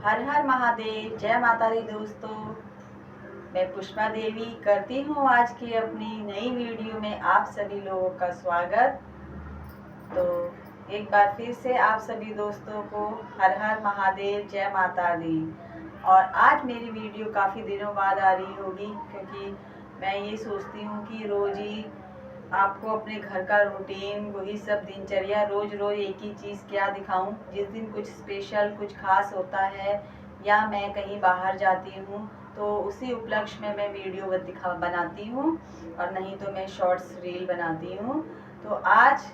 हर हर महादेव। जय माता दी दोस्तों, मैं पुष्पा देवी करती हूँ आज की अपनी नई वीडियो में आप सभी लोगों का स्वागत। तो एक बार फिर से आप सभी दोस्तों को हर हर महादेव, जय माता दी। और आज मेरी वीडियो काफ़ी दिनों बाद आ रही होगी, क्योंकि मैं ये सोचती हूँ कि रोज़ ही आपको अपने घर का रूटीन, वही सब दिनचर्या, रोज रोज एक ही चीज़ क्या दिखाऊं। जिस दिन कुछ स्पेशल, कुछ खास होता है या मैं कहीं बाहर जाती हूँ तो उसी उपलक्ष्य में मैं वीडियो बनाती हूँ, और नहीं तो मैं शॉर्ट्स रील बनाती हूँ। तो आज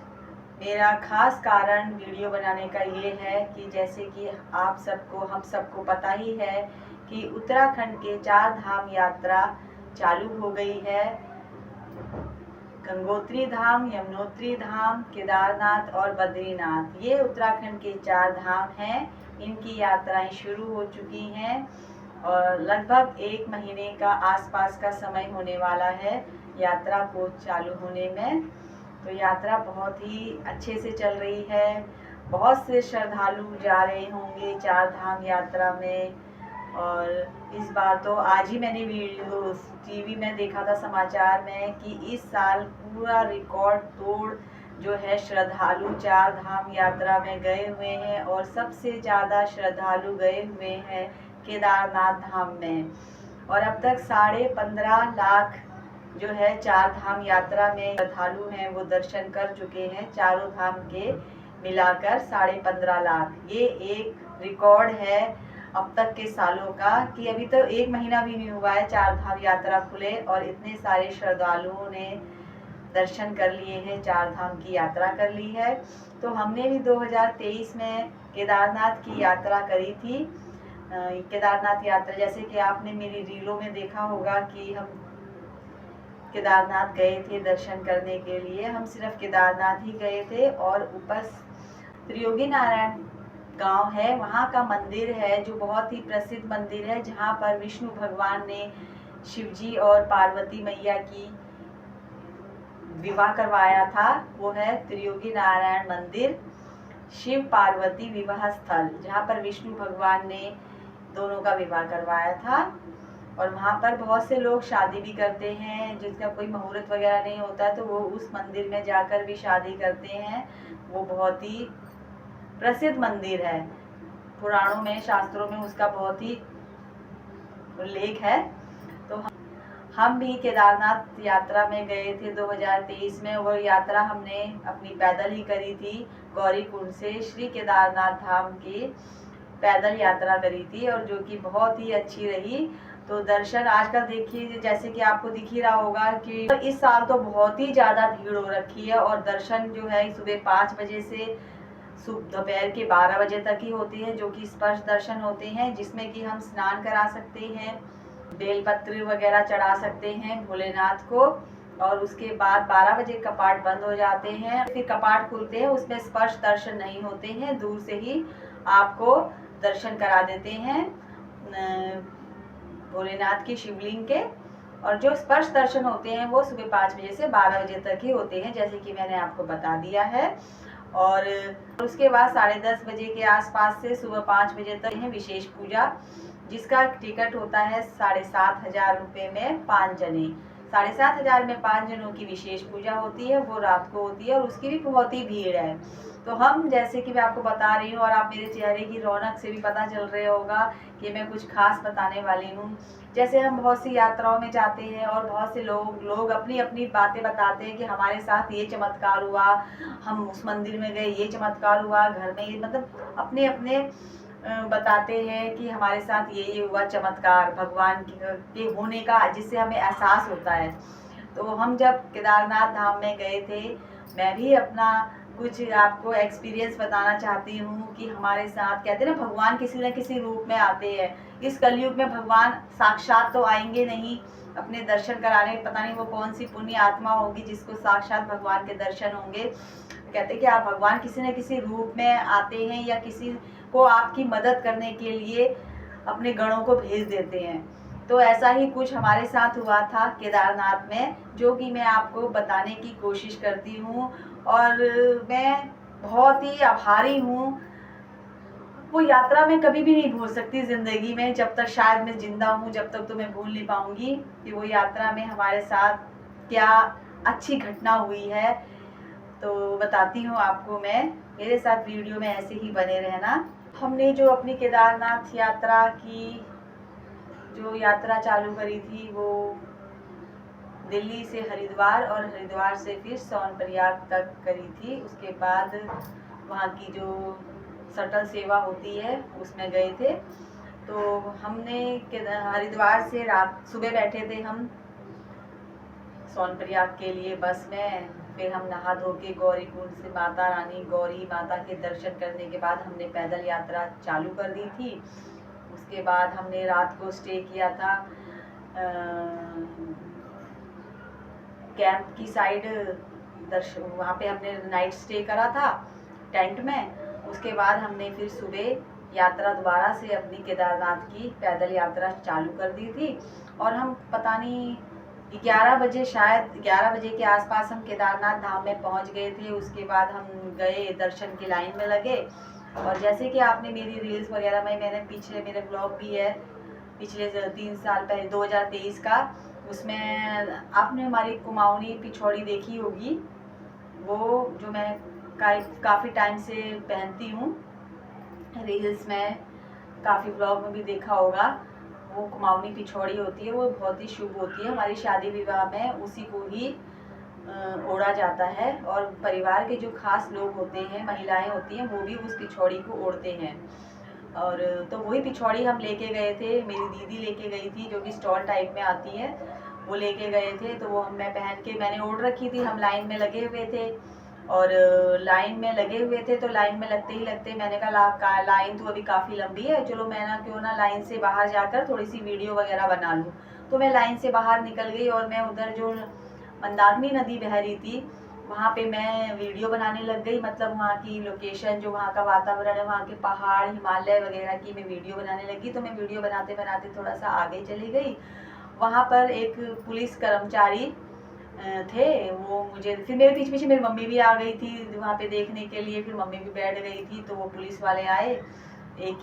मेरा खास कारण वीडियो बनाने का ये है कि जैसे कि आप सबको, हम सबको पता ही है कि उत्तराखंड के 4 धाम यात्रा चालू हो गई है। गंगोत्री धाम, यमुनोत्री धाम, केदारनाथ और बद्रीनाथ, ये उत्तराखंड के 4 धाम हैं। इनकी यात्राएं शुरू हो चुकी हैं और लगभग 1 महीने का आसपास का समय होने वाला है यात्रा को चालू होने में। तो यात्रा बहुत ही अच्छे से चल रही है। बहुत से श्रद्धालु जा रहे होंगे 4 धाम यात्रा में। और इस बार तो आज ही मैंने वीडियो टीवी में देखा था, समाचार में, कि इस साल पूरा रिकॉर्ड तोड़ जो है श्रद्धालु 4 धाम यात्रा में गए हुए हैं। और सबसे ज़्यादा श्रद्धालु गए हुए हैं केदारनाथ धाम में। और अब तक 15.5 लाख जो है 4 धाम यात्रा में श्रद्धालु हैं, वो दर्शन कर चुके हैं। चारों धाम के मिलाकर 15.5 लाख, ये एक रिकॉर्ड है अब तक के सालों का, कि अभी तो 1 महीना भी नहीं हुआ है 4 धाम यात्रा खुले और इतने सारे श्रद्धालुओं ने दर्शन कर लिए हैं, 4 धाम की यात्रा कर ली है। तो हमने भी 2023 में केदारनाथ की यात्रा करी थी। केदारनाथ यात्रा, जैसे कि आपने मेरी रीलों में देखा होगा कि हम केदारनाथ गए थे दर्शन करने के लिए। हम सिर्फ केदारनाथ ही गए थे और ऊपर त्रियोगी नारायण गांव है, वहाँ का मंदिर है जो बहुत ही प्रसिद्ध मंदिर है, जहाँ पर विष्णु भगवान ने शिवजी और पार्वती मैया की विवाह करवाया था। वो है त्रियोगी नारायण मंदिर, शिव पार्वती विवाह स्थल, जहाँ पर विष्णु भगवान ने दोनों का विवाह करवाया था। और वहाँ पर बहुत से लोग शादी भी करते हैं, जिसका कोई मुहूर्त वगैरह नहीं होता तो वो उस मंदिर में जाकर भी शादी करते हैं। वो बहुत ही प्रसिद्ध मंदिर है, पुराणों में, शास्त्रों में उसका बहुत ही उल्लेख है। तो हम भी केदारनाथ यात्रा में गए थे 2023 में। वो यात्रा हमने अपनी पैदल ही करी थी, गौरीकुंड से श्री केदारनाथ धाम की पैदल यात्रा करी थी, और जो कि बहुत ही अच्छी रही। तो दर्शन आजकल देखिए, जैसे कि आपको दिख ही रहा होगा कि इस साल तो बहुत ही ज़्यादा भीड़ हो रखी है। और दर्शन जो है सुबह 5 बजे से दोपहर के 12 बजे तक ही होते हैं, जो कि स्पर्श दर्शन होते हैं, जिसमें कि हम स्नान करा सकते हैं, बेलपत्र वगैरह चढ़ा सकते हैं भोलेनाथ को। और उसके बाद 12 बजे कपाट बंद हो जाते हैं, फिर कपाट खुलते हैं, उसमें स्पर्श दर्शन नहीं होते हैं, दूर से ही आपको दर्शन करा देते हैं भोलेनाथ की शिवलिंग के। और जो स्पर्श दर्शन होते हैं वो सुबह 5 बजे से 12 बजे तक ही होते हैं, जैसे कि मैंने आपको बता दिया है। और उसके बाद 10:30 बजे के आसपास से सुबह 5 बजे तक है विशेष पूजा, जिसका टिकट होता है 7,500 रुपये में 5 जने। 7,500 में 5 जनों की विशेष पूजा होती है, वो रात को होती है और उसकी भी बहुत ही भीड़ है। तो हम, जैसे कि मैं आपको बता रही हूँ, और आप मेरे चेहरे की रौनक से भी पता चल रहा होगा कि मैं कुछ खास बताने वाली हूँ। जैसे हम बहुत सी यात्राओं में जाते हैं और बहुत से लोग अपनी अपनी बातें बताते हैं कि हमारे साथ ये चमत्कार हुआ, हम उस मंदिर में गए, ये चमत्कार हुआ, घर में ये, मतलब अपने अपने बताते हैं कि हमारे साथ ये हुआ चमत्कार भगवान के होने का, जिससे हमें एहसास होता है। तो हम जब केदारनाथ धाम में गए थे, मैं भी अपना कुछ आपको एक्सपीरियंस बताना चाहती हूँ कि हमारे साथ, कहते हैं ना, भगवान किसी न किसी रूप में आते हैं। इस कलयुग में भगवान साक्षात तो आएंगे नहीं अपने दर्शन कराने, पता नहीं वो कौन सी पुण्य आत्मा होगी जिसको साक्षात भगवान के दर्शन होंगे। कहते हैं कि आप, भगवान किसी न किसी रूप में आते हैं या किसी को आपकी मदद करने के लिए अपने गणों को भेज देते हैं। तो ऐसा ही कुछ हमारे साथ हुआ था केदारनाथ में, जो कि मैं आपको बताने की कोशिश करती हूँ। और मैं बहुत ही आभारी हूँ वो यात्रा मैं कभी भी नहीं भूल सकती ज़िंदगी में, जब तक शायद मैं ज़िंदा हूँ जब तक तो मैं भूल नहीं पाऊँगी कि वो यात्रा में हमारे साथ क्या अच्छी घटना हुई है। तो बताती हूँ आपको मैं, मेरे साथ वीडियो में ऐसे ही बने रहना। हमने जो अपनी केदारनाथ यात्रा की, जो यात्रा चालू करी थी वो दिल्ली से हरिद्वार और हरिद्वार से फिर सोनप्रयाग तक करी थी। उसके बाद वहाँ की जो शटल सेवा होती है उसमें गए थे। तो हमने हरिद्वार से रात सुबह बैठे थे हम सोनप्रयाग के लिए बस में। फिर हम नहा धो के गौरी कुंड से माता रानी गौरी माता के दर्शन करने के बाद हमने पैदल यात्रा चालू कर दी थी। उसके बाद हमने रात को स्टे किया था कैंप की साइड, वहाँ पे हमने नाइट स्टे करा था टेंट में। उसके बाद हमने फिर सुबह यात्रा दोबारा से अपनी केदारनाथ की पैदल यात्रा चालू कर दी थी। और हम पता नहीं 11 बजे, शायद 11 बजे के आसपास हम केदारनाथ धाम में पहुंच गए थे। उसके बाद हम गए दर्शन की लाइन में लगे। और जैसे कि आपने मेरी रील्स वगैरह में, मैंने पीछे मेरे ब्लॉग भी है पिछले 3 साल पहले 2023 का, उसमें आपने हमारी कुमाऊनी पिछौड़ी देखी होगी। वो जो मैं काफ़ी टाइम से पहनती हूँ, रील्स में काफ़ी ब्लॉग में भी देखा होगा। वो कुमाऊनी पिछौड़ी होती है, वो बहुत ही शुभ होती है। हमारी शादी विवाह में उसी को ही ओढ़ा जाता है। और परिवार के जो खास लोग होते हैं, महिलाएं होती हैं, वो भी उस पिछौड़ी को ओढ़ते हैं। और तो वही पिछौड़ी हम लेके गए थे, मेरी दीदी लेके गई थी जो कि स्टॉल टाइप में आती है, वो लेके गए थे। तो वो मैं पहन के मैंने ओढ़ रखी थी। हम लाइन में लगे हुए थे और लाइन में लगे हुए थे तो लाइन में लगते ही लगते मैंने कहा लाइन तो अभी काफ़ी लंबी है, चलो मैं ना क्यों ना लाइन से बाहर जाकर थोड़ी सी वीडियो वगैरह बना लूँ। तो मैं लाइन से बाहर निकल गई और मैं उधर जो मंदाकिनी नदी बह रही थी वहाँ पे मैं वीडियो बनाने लग गई। मतलब वहाँ की लोकेशन, जो वहाँ का वातावरण है, वहाँ के पहाड़ हिमालय वगैरह की मैं वीडियो बनाने लगी। तो मैं वीडियो बनाते बनाते थोड़ा सा आगे चली गई। वहाँ पर एक पुलिस कर्मचारी थे, वो मुझे, फिर मेरे पीछे पीछे मेरी मम्मी भी आ गई थी वहाँ पे देखने के लिए। फिर मम्मी भी बैठ गई थी। तो वो पुलिस वाले आए, एक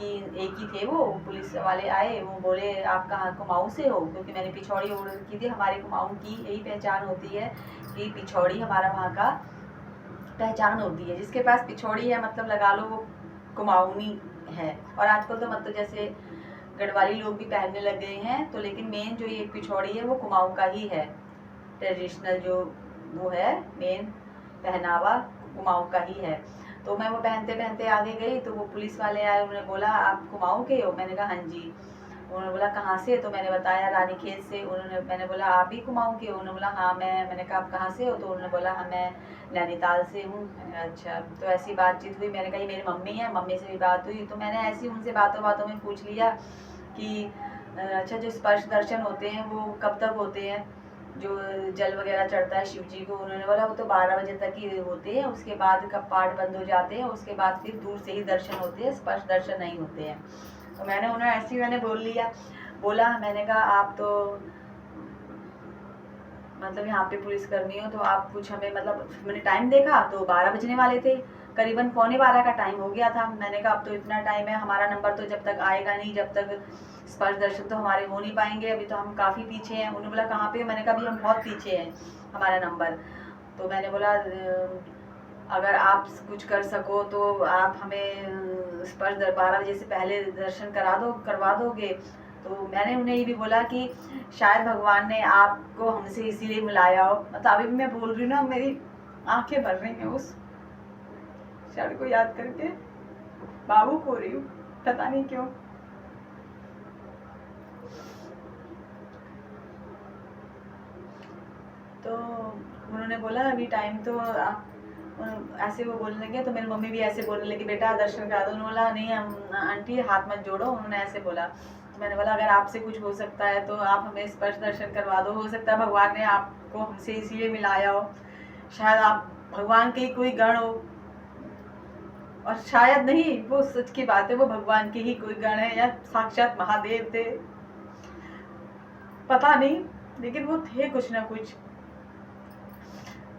ही थे वो पुलिस वाले आए। वो बोले आप कहाँ कुमाऊँ से हो, क्योंकि मैंने पिछौड़ी ओढ़ रखी थी। हमारे कुमाऊँ की यही पहचान होती है कि पिछौड़ी हमारा वहाँ का पहचान होती है। जिसके पास पिछौड़ी है मतलब लगा लो वो कुमाऊनी है। और आजकल तो मतलब जैसे गढ़वाली लोग भी पहनने लग गए हैं। तो लेकिन मेन जो ये पिछौड़ी है वो कुमाऊँ का ही है, ट्रेडिशनल जो वो है मेन पहनावा कुमाऊँ का ही है। तो मैं वो पहनते पहनते आगे गई तो वो पुलिस वाले आए, उन्होंने बोला आप कुमाऊँ के हो? मैंने कहा हाँ जी। उन्होंने बोला कहाँ से? तो मैंने बताया रानीखेत से। मैंने बोला आप ही कुमाऊँ के हो? उन्होंने बोला हाँ मैंने कहा आप कहाँ से हो? तो उन्होंने बोला हाँ मैं नैनीताल से हूँ। अच्छा। तो ऐसी बातचीत हुई। मैंने कहा ये मेरी मम्मी है, मम्मी से भी बात हुई। तो मैंने ऐसे उनसे बातों बातों में पूछ लिया कि अच्छा जो स्पर्श दर्शन होते हैं वो कब तक होते हैं, जो जल वगैरह चढ़ता है शिव जी को? उन्होंने बोला वो तो 12 बजे तक ही होते हैं, उसके बाद कपाट बंद हो जाते हैं, उसके बाद फिर दूर से ही दर्शन होते हैं, स्पर्श दर्शन नहीं होते हैं। तो मैंने ऐसे ही मैंने बोला मैंने कहा आप तो मतलब यहाँ पे पुलिसकर्मी हो तो आप कुछ हमें, मतलब मैंने टाइम देखा तो 12 बजने वाले थे, करीबन 11:45 का टाइम हो गया था। मैंने कहा अब तो इतना टाइम है, हमारा नंबर तो जब तक आएगा नहीं, जब तक स्पर्श दर्शन तो हमारे हो नहीं पाएंगे, अभी तो हम काफ़ी पीछे हैं। उन्होंने बोला कहाँ पे? मैंने कहा अभी हम बहुत पीछे हैं, हमारा नंबर। तो मैंने बोला अगर आप कुछ कर सको तो आप हमें स्पर्श 12 बजे से पहले दर्शन करवा दोगे। तो मैंने उन्हें ये भी बोला कि शायद भगवान ने आपको हमसे इसीलिए मिलाया हो। मतलब अभी भी मैं बोल रही हूँ ना, मेरी आंखें भर रही हैं उस क्षण को याद करके, भावुक हो रही हूँ, पता नहीं क्यों। तो उन्होंने बोला अभी टाइम तो ऐसे वो बोलने लगे। तो मेरी मम्मी भी ऐसे बोलने लगी बेटा दर्शन करा दो। उन्होंने बोला नहीं हम आंटी हाथ मत जोड़ो, उन्होंने ऐसे बोला। तो मैंने बोला अगर आपसे कुछ हो सकता है तो आप हमें स्पर्श दर्शन करवा दो, हो सकता है भगवान ने आपको हमसे इसीलिए मिलाया हो, शायद आप भगवान के ही कोई गण हो। और शायद नहीं, वो सच की बात है, वो भगवान के ही कोई गण है या साक्षात महादेव थे, पता नहीं, लेकिन वो थे कुछ ना कुछ।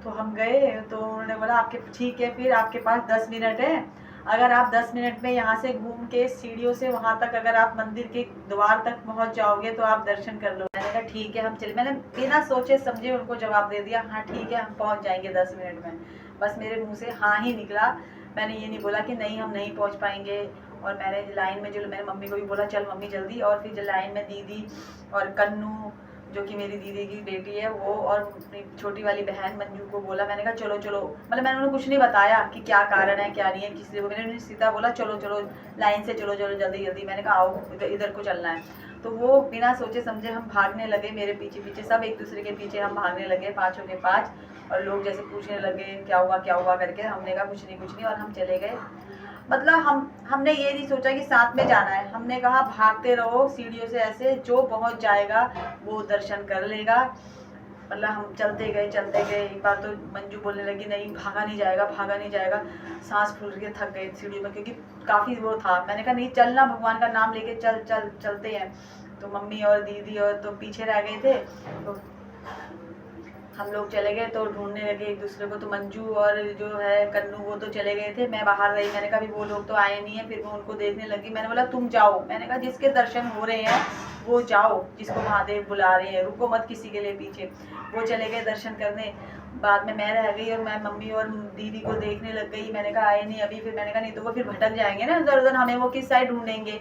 तो हम गए तो उन्होंने बोला आपके ठीक है, फिर आपके पास 10 मिनट है, अगर आप 10 मिनट में यहाँ से घूम के सीढ़ियों से वहाँ तक अगर आप मंदिर के द्वार तक पहुँच जाओगे तो आप दर्शन कर लो। मैंने कहा ठीक है हम चले, मैंने बिना सोचे समझे उनको जवाब दे दिया, हाँ ठीक है हम पहुँच जाएंगे 10 मिनट में। बस मेरे मुँह से हाँ ही निकला, मैंने ये नहीं बोला कि नहीं हम नहीं पहुँच पाएंगे। और मैंने लाइन में जो मैंने मम्मी को भी बोला चल मम्मी जल्दी, और फिर लाइन में दीदी और कन्नू जो कि मेरी दीदी की बेटी है वो, और अपनी छोटी वाली बहन मंजू को बोला, मैंने कहा चलो चलो, मतलब मैंने उन्हें कुछ नहीं बताया कि क्या कारण है क्या नहीं है किस लिए, मैंने उन्हें सीधा बोला चलो चलो लाइन से चलो चलो जल्दी जल्दी, मैंने कहा आओ इधर को चलना है। तो वो बिना सोचे समझे हम भागने लगे, मेरे पीछे पीछे सब एक दूसरे के पीछे हम भागने लगे, पाँचों के पाँच, और लोग जैसे पूछने लगे क्या हुआ करके, हमने कहा कुछ नहीं, और हम चले गए। मतलब हमने ये नहीं सोचा कि साथ में जाना है, हमने कहा भागते रहो सीढ़ियों से ऐसे, जो पहुंच जाएगा वो दर्शन कर लेगा। मतलब हम चलते गए। एक बार तो मंजू बोलने लगी नहीं भागा नहीं जाएगा, सांस फूल के थक गए सीढ़ियों में क्योंकि काफ़ी वो था। मैंने कहा नहीं चलना, भगवान का नाम लेके चलते हैं। तो मम्मी और दीदी और तो पीछे रह गए थे, तो हम लोग चले गए तो ढूंढने लगे एक दूसरे को। तो मंजू और जो है कन्नू वो तो चले गए थे, मैं बाहर रही। मैंने कहा भी वो लोग तो आए नहीं है, फिर मैं उनको देखने लगी। मैंने बोला तुम जाओ, मैंने कहा जिसके दर्शन हो रहे हैं वो जाओ, जिसको महादेव बुला रहे हैं, रुको मत किसी के लिए पीछे। वो चले गए दर्शन करने, बाद में मैं रह गई और मैं मम्मी और दीदी को देखने लग गई। मैंने कहा आए नहीं अभी, फिर मैंने कहा नहीं तो वो फिर भटक जाएंगे ना इधर उधर, हमें वो किस साइड ढूंढेंगे,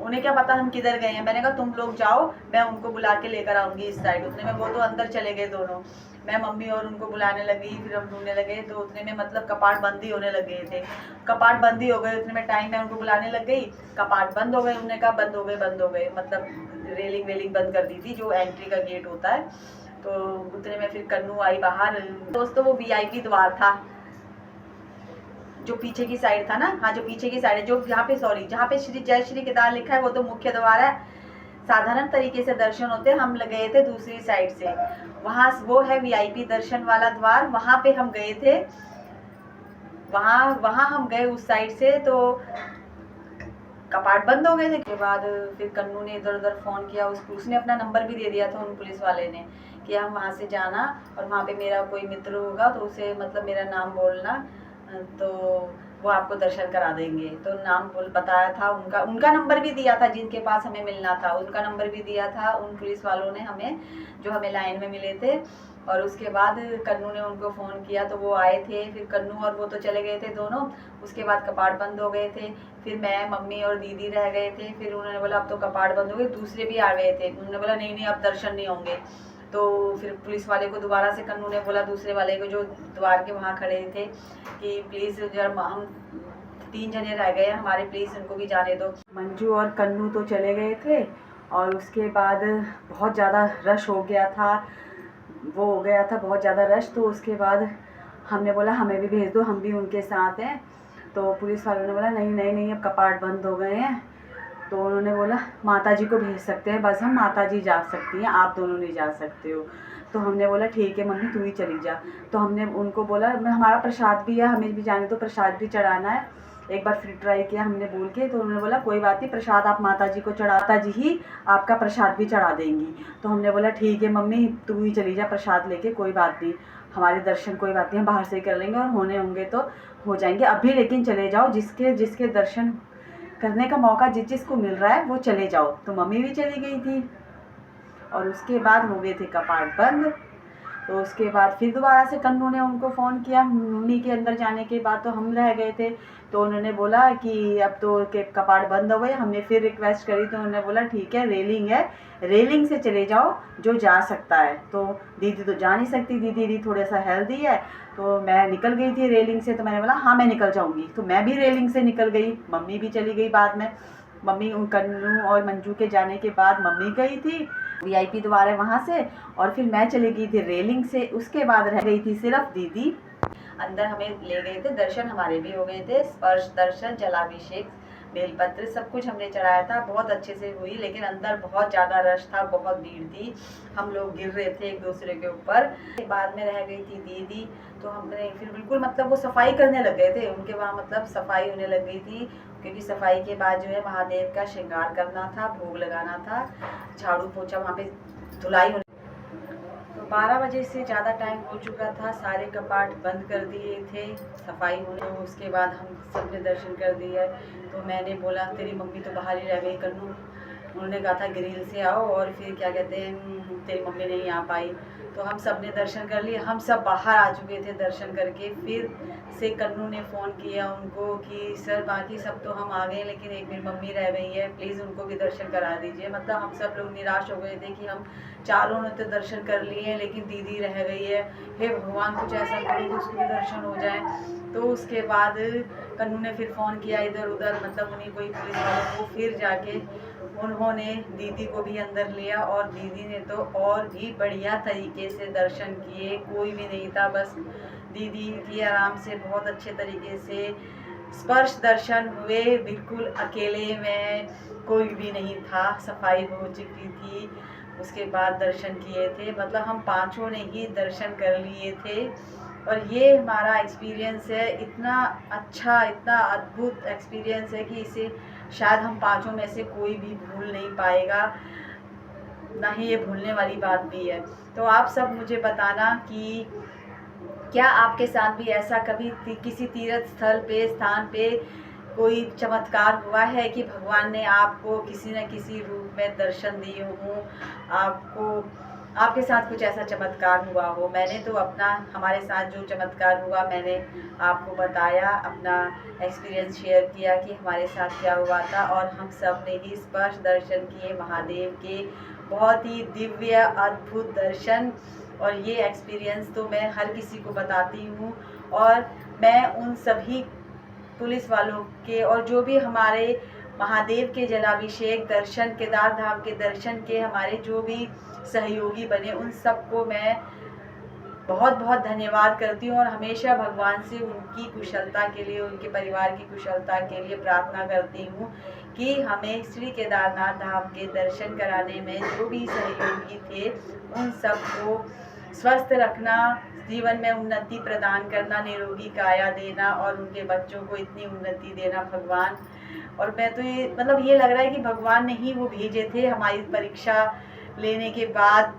उन्हें क्या पता हम किधर गए हैं। मैंने कहा तुम लोग जाओ, मैं उनको बुला के लेकर आऊंगी इस साइड। उतने में वो तो अंदर चले गए दोनों, मैं मम्मी और उनको बुलाने लगी, फिर हम ढूंढने लगे। तो उतने में मतलब कपाट बंद ही होने लगे थे, कपाट बंद ही हो गए उतने में टाइम, मैं उनको बुलाने लग गई, कपाट बंद हो गए। उन्होंने कहा बंद हो गए, मतलब रेलिंग वेलिंग बंद कर दी थी जो एंट्री का गेट होता है। तो उतने में फिर कन्नू आई बाहर। दोस्तों वो VIP द्वार था जो पीछे की साइड था ना, हाँ जो पीछे की साइड है, जो यहाँ पे जहाँ पे जय श्री केदार लिखा है वो तो मुख्य द्वार है, साधारण तरीके से दर्शन होते हैं। हम गए थे दूसरी साइड से, वहाँ वो है VIP दर्शन वाला द्वार, वहाँ पे हम गए थे। वहाँ हम गए उस साइड से, तो कपाट बंद हो गए थे। के बाद फिर कन्नू ने इधर उधर फ़ोन किया, उसने अपना नंबर भी दे दिया था उन पुलिस वाले ने कि हम वहाँ से जाना और वहाँ पे मेरा कोई मित्र होगा तो उसे मतलब मेरा नाम बोलना, तो वो आपको दर्शन करा देंगे। तो नाम बताया था उनका नंबर भी दिया था, जिनके पास हमें मिलना था उनका नंबर भी दिया था उन पुलिस वालों ने हमें, जो हमें लाइन में मिले थे। और उसके बाद कन्नू ने उनको फ़ोन किया तो वो आए थे, फिर कन्नू और वो तो चले गए थे दोनों। उसके बाद कपाट बंद हो गए थे, फिर मैं मम्मी और दीदी रह गए थे। फिर उन्होंने बोला अब तो कपाट बंद हो गए, दूसरे भी आ गए थे, उन्होंने बोला नहीं अब दर्शन नहीं होंगे। तो फिर पुलिस वाले को दोबारा से कन्नू ने बोला दूसरे वाले को जो द्वार के वहाँ खड़े थे कि प्लीज़ जब हम 3 जने रह गए हमारे, प्लीज़ उनको भी जाने दो। मंजू और कन्नू तो चले गए थे और उसके बाद बहुत ज़्यादा रश हो गया था, वो हो गया था बहुत ज़्यादा रश। तो उसके बाद हमने बोला हमें भी भेज दो, हम भी उनके साथ हैं। तो पुलिस वालों ने बोला नहीं अब कपाट बंद हो गए हैं। तो उन्होंने बोला माता जी को भेज सकते हैं, बस हम माता जी जा सकती हैं, आप दोनों नहीं जा सकते हो। तो हमने बोला ठीक है मम्मी तू ही चली जा। तो हमने उनको बोला हमारा प्रसाद भी है, हमें भी जाने तो प्रसाद भी चढ़ाना है। एक बार फिर ट्राई किया हमने बोल के, तो उन्होंने बोला कोई बात नहीं, प्रसाद आप माता जी को माता जी ही आपका प्रसाद भी चढ़ा देंगी। तो हमने बोला ठीक है मम्मी तू ही चली जा प्रसाद लेके, कोई बात नहीं, हमारे दर्शन कोई बात नहीं हम बाहर से ही कर लेंगे और होने होंगे तो हो जाएंगे। अभी लेकिन चले जाओ, जिसके दर्शन करने का मौका जिसको मिल रहा है वो चले जाओ। तो मम्मी भी चली गई थी और उसके बाद हो गए थे कपाट बंद। तो उसके बाद फिर दोबारा से कन्नू ने उनको फ़ोन किया मम्मी के अंदर जाने के बाद, तो हम रह गए थे। तो उन्होंने बोला कि अब तो के कपाट बंद हो गए। हमने फिर रिक्वेस्ट करी तो उन्होंने बोला ठीक है रेलिंग है, रेलिंग से चले जाओ जो जा सकता है। तो दीदी तो जा नहीं सकती, दीदी थोड़ा सा हेल्दी है, तो मैं निकल गई थी रेलिंग से। तो मैंने बोला हाँ मैं निकल जाऊँगी, तो मैं भी रेलिंग से निकल गई, मम्मी भी चली गई बाद में। मम्मी कन्नू और मंजू के जाने के बाद मम्मी गई थी VIP द्वार है वहाँ से, और फिर मैं चली गई थी रेलिंग से। उसके बाद रह गई थी सिर्फ दीदी। अंदर हमें ले गए थे, दर्शन हमारे भी हो गए थे, स्पर्श दर्शन, जलाभिषेक, बेलपत्र सब कुछ हमने चढ़ाया था, बहुत अच्छे से हुई। लेकिन अंदर बहुत ज़्यादा रश था, बहुत भीड़ थी, हम लोग गिर रहे थे एक दूसरे के ऊपर। बाद में रह गई थी दीदी, तो हमने फिर बिल्कुल मतलब वो सफाई करने लग गए थे, उनके वहाँ मतलब सफाई होने लग गई थी, क्योंकि सफाई के बाद जो है महादेव का श्रृंगार करना था, भोग लगाना था, झाड़ू पोछा वहाँ पे धुलाई होने। तो 12 बजे से ज़्यादा टाइम हो चुका था, सारे कपाट बंद कर दिए थे सफाई होने। तो उसके बाद हम सब ने दर्शन कर दिया। तो मैंने बोला तेरी मम्मी तो बाहर ही रह गई कन्नू, उन्होंने कहा था ग्रिल से आओ, और फिर क्या कहते हैं तेरी मम्मी नहीं आ पाई। तो हम सब ने दर्शन कर लिए, हम सब बाहर आ चुके थे दर्शन करके। फिर से कन्नू ने फ़ोन किया उनको कि सर बाकी सब तो हम आ गए, लेकिन एक मेरी मम्मी रह गई है, प्लीज़ उनको भी दर्शन करा दीजिए। मतलब हम सब लोग निराश हो गए थे कि हम चारों ने तो दर्शन कर लिए हैं, लेकिन दीदी रह गई है, हे भगवान कुछ ऐसा करो कि उसके भी दर्शन हो जाए। तो उसके बाद कन्नू ने फिर फ़ोन किया इधर उधर, मतलब उन्हीं कोई पुलिस वालों को, फिर जाके उन्होंने दीदी को भी अंदर लिया, और दीदी ने तो और भी बढ़िया तरीके से दर्शन किए। कोई भी नहीं था, बस दीदी की आराम से बहुत अच्छे तरीके से स्पर्श दर्शन हुए, बिल्कुल अकेले में, कोई भी नहीं था, सफाई हो चुकी थी। उसके बाद दर्शन किए थे, मतलब हम पांचों ने ही दर्शन कर लिए थे। और ये हमारा एक्सपीरियंस है, इतना अच्छा, इतना अद्भुत एक्सपीरियंस है कि इसे शायद हम पांचों में से कोई भी भूल नहीं पाएगा, ना ही ये भूलने वाली बात भी है। तो आप सब मुझे बताना कि क्या आपके साथ भी ऐसा कभी किसी तीर्थ स्थल पे, स्थान पे कोई चमत्कार हुआ है कि भगवान ने आपको किसी न किसी रूप में दर्शन दिए हों, आपको आपके साथ कुछ ऐसा चमत्कार हुआ हो। मैंने तो अपना, हमारे साथ जो चमत्कार हुआ मैंने आपको बताया, अपना एक्सपीरियंस शेयर किया कि हमारे साथ क्या हुआ था। और हम सब ने ही स्पर्श दर्शन किए महादेव के, बहुत ही दिव्य अद्भुत दर्शन। और ये एक्सपीरियंस तो मैं हर किसी को बताती हूँ, और मैं उन सभी पुलिस वालों के और जो भी हमारे महादेव के जलाभिषेक दर्शन, केदार धाम के दर्शन के हमारे जो भी सहयोगी बने, उन सबको मैं बहुत बहुत धन्यवाद करती हूँ, और हमेशा भगवान से उनकी कुशलता के लिए, उनके परिवार की कुशलता के लिए प्रार्थना करती हूँ कि हमें श्री केदारनाथ धाम के दर्शन कराने में जो भी सहयोगी थे उन सबको स्वस्थ रखना, जीवन में उन्नति प्रदान करना, निरोगी काया देना, और उनके बच्चों को इतनी उन्नति देना भगवान। और मैं तो ये, मतलब ये लग रहा है कि भगवान ने ही वो भेजे थे हमारी परीक्षा लेने के बाद।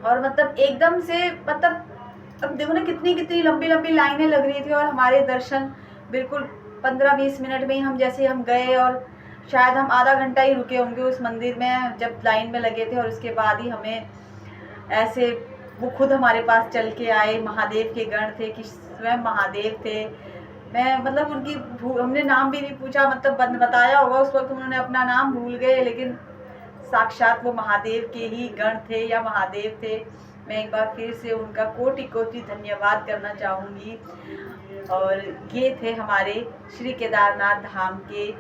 और मतलब एकदम से, मतलब अब देखो ना कितनी कितनी लंबी लंबी लाइनें लग रही थी, और हमारे दर्शन बिल्कुल 15-20 मिनट में ही हम जैसे हम गए, और शायद हम आधा घंटा ही रुके होंगे उस मंदिर में जब लाइन में लगे थे। और उसके बाद ही हमें ऐसे वो खुद हमारे पास चल के आए, महादेव के गण थे कि स्वयं महादेव थे। मैं मतलब उनकी हमने नाम भी नहीं पूछा, मतलब बताया होगा उस वक्त उन्होंने अपना नाम भूल गए, लेकिन साक्षात वो महादेव के ही गण थे या महादेव थे। मैं एक बार फिर से उनका कोटि कोटि धन्यवाद करना चाहूँगी। और ये थे हमारे श्री केदारनाथ धाम के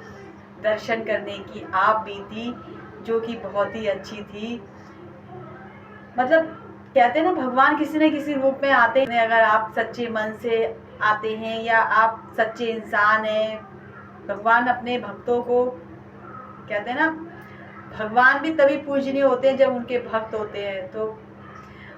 दर्शन करने की आप बीती, जो कि बहुत ही अच्छी थी। मतलब कहते हैं ना भगवान किसी न किसी रूप में आते हैं, अगर आप सच्चे मन से आते हैं या आप सच्चे इंसान हैं। भगवान अपने भक्तों को, कहते हैं ना भगवान भी तभी पूजनीय होते हैं जब उनके भक्त होते हैं। तो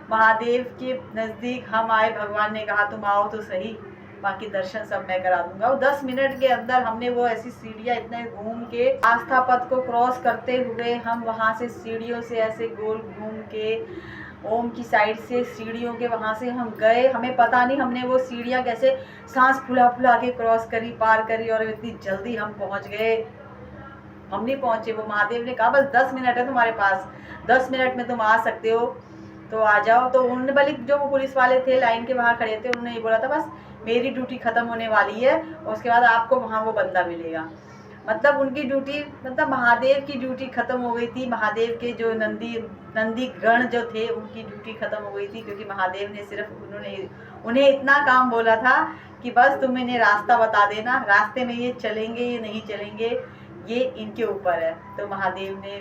महादेव के नज़दीक हम आए, भगवान ने कहा तुम आओ तो सही, बाकी दर्शन सब मैं करा दूंगा। और 10 मिनट के अंदर हमने वो ऐसी सीढ़ियाँ इतने घूम के, आस्था पथ को क्रॉस करते हुए हम वहाँ से सीढ़ियों से ऐसे गोल घूम के ओम की साइड से सीढ़ियों के वहाँ से हम गए। हमें पता नहीं हमने वो सीढ़ियाँ कैसे सांस फुला फुला के क्रॉस करी, पार करी, और इतनी जल्दी हम पहुँच गए। हम नहीं पहुँचे, वो महादेव ने कहा बस 10 मिनट है तुम्हारे पास, 10 मिनट में तुम आ सकते हो तो आ जाओ। तो उन्होंने, बल्कि जो वो पुलिस वाले थे लाइन के वहाँ खड़े थे, उन्होंने ये बोला था बस मेरी ड्यूटी ख़त्म होने वाली है, और उसके बाद आपको वहाँ वो बंदा मिलेगा। मतलब उनकी ड्यूटी, मतलब महादेव की ड्यूटी ख़त्म हो गई थी। महादेव के जो नंदी गण जो थे उनकी ड्यूटी ख़त्म हो गई थी, क्योंकि महादेव ने सिर्फ उन्हें इतना काम बोला था कि बस तुम इन्हें रास्ता बता देना, रास्ते में ये चलेंगे ये नहीं चलेंगे ये इनके ऊपर है। तो महादेव ने,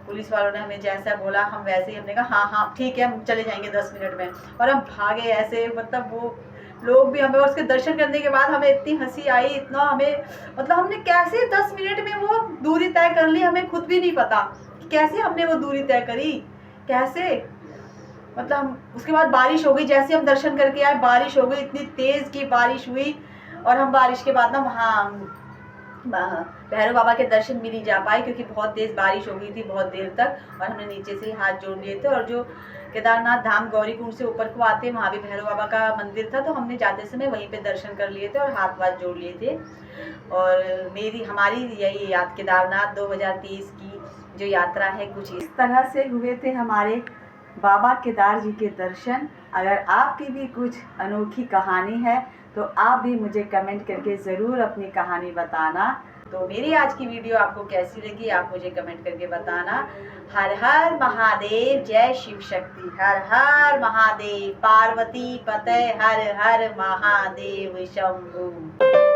पुलिस वालों ने हमें जैसा बोला हम वैसे ही, हमने कहा हाँ हाँ ठीक है हम चले जाएंगे 10 मिनट में, और हम भागे ऐसे। मतलब वो लोग भी हमें, और उसके दर्शन करने के बाद हमें इतनी हंसी आई, इतना हमें, मतलब हमने कैसे 10 मिनट में वो दूरी तय कर ली, हमें खुद भी नहीं पता कि कैसे हमने वो दूरी तय करी, कैसे। मतलब हम, उसके बाद बारिश हो गई, जैसे हम दर्शन करके आए बारिश हो गई, इतनी तेज़ की बारिश हुई। और हम बारिश के बाद ना वहाँ भैरव बाबा के दर्शन भी नहीं जा पाए क्योंकि बहुत तेज बारिश हो गई थी बहुत देर तक, और हमने नीचे से ही हाथ जोड़ लिए थे। और जो केदारनाथ धाम गौरीकुंड से ऊपर को आते वहाँ भी भैरव बाबा का मंदिर था, तो हमने जाते समय वहीं पे दर्शन कर लिए थे और हाथ वाथ जोड़ लिए थे। और हमारी यही याद केदारनाथ 2023 की जो यात्रा है कुछ इस तरह से हुए थे हमारे बाबा केदार जी के दर्शन। अगर आपकी भी कुछ अनोखी कहानी है तो आप भी मुझे कमेंट करके ज़रूर अपनी कहानी बताना। तो मेरी आज की वीडियो आपको कैसी लगी आप मुझे कमेंट करके बताना। हर हर महादेव, जय शिव शक्ति। हर हर महादेव, पार्वती पते हर हर महादेव शंभु।